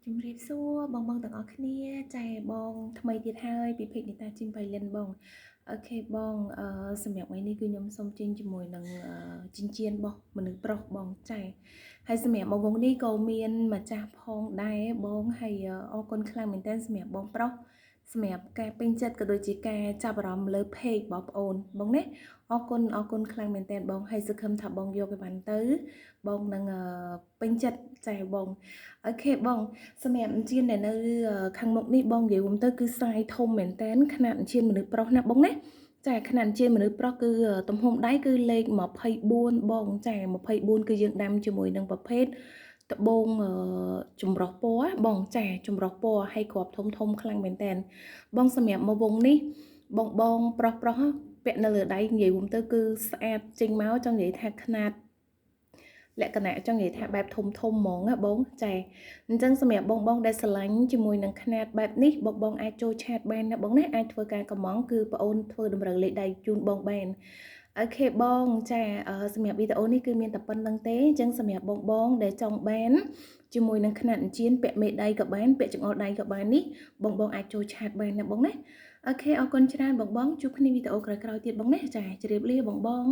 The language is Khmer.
ជំរាបសួរបងៗទាំងអស់គ្នាចា៎បងថ្មីទៀតហើយពីពេចនីតាជីមបៃលិនបងអូខេបងសម្រាប់ថ្ងៃនេះគឺខ្ញុំសូមចេញជាមួយនឹងចិញ្ចៀនរបស់មនុស្សប្រុសបងចា៎ហើយសម្រាប់បងនេះក៏មានម្ចាស់ផងដែរបងហើយអរគុណខ្លាំងមែនទែនសម្រាប់បងប្រុសសម្រាប់ការពេញចិត្តក៏ដូចជាការចាប់អារម្មណ៍លើ page របស់ប្អូនបងណាអរគុណខ្លាំងមែនទែនបងហើយសង្ឃឹមថាបងយកឲ្យបានទៅបងនឹងពេញចិត្តចា៎បងអូខេបងសម្រាប់អញ្ជៀនដែលនៅខាងមុខនេះបងនិយាយទៅគឺស្រាយធំមែនតើຂະຫນាត់អញ្ជៀនមនុស្សប្រុសណាបងណាចាຂະຫນាត់អញ្ជៀនមនុស្សប្រុសគឺទំហំដៃគឺលេខ24បងចា24គឺយើងដាំជាមួយនឹងប្រភេទត្បូងចម្រុះពណ៌បងចាចម្រុះពណ៌ហើយគ្រាប់ធំខ្លាំងមែនតើបងសម្រាប់មកវងនេះបងប្រុសពាក់នៅលើដៃនិយាយទៅគឺស្អាតចេញមកចង់និយាយថាຂະຫນាត់លក្ខណៈចង់និយាយថាបែបធំហ្មងណាបងចាអញ្ចឹងសម្រាប់បងដែលស្រឡាញ់ជាមួយនឹងຂະຫນាត់បែបនេះបងអាចចូលឆាតបានណាបងណាអាចធ្វើការកម្មង់គឺបងអូនធ្វើតម្រូវលេខដៃជូនបងបានអូខេបងចាសម្រាប់វីដេអូនេះគឺមានតែប៉ុណ្្នឹងទេអញ្ចឹងសម្រាប់បងដែលចង់បានជាមួយនឹងຂະຫນាត់អញ្ជៀនពាក់មេដៃក៏បានពាក់ចង្អុលដៃក៏បាននេះបងអាចចូលឆាតបានណាបងណាអូខេអរគុណច្រើនបងជួបគ្នាវីដេអូក្រោយៗទៀតបងណាចាជម្រាបលាបង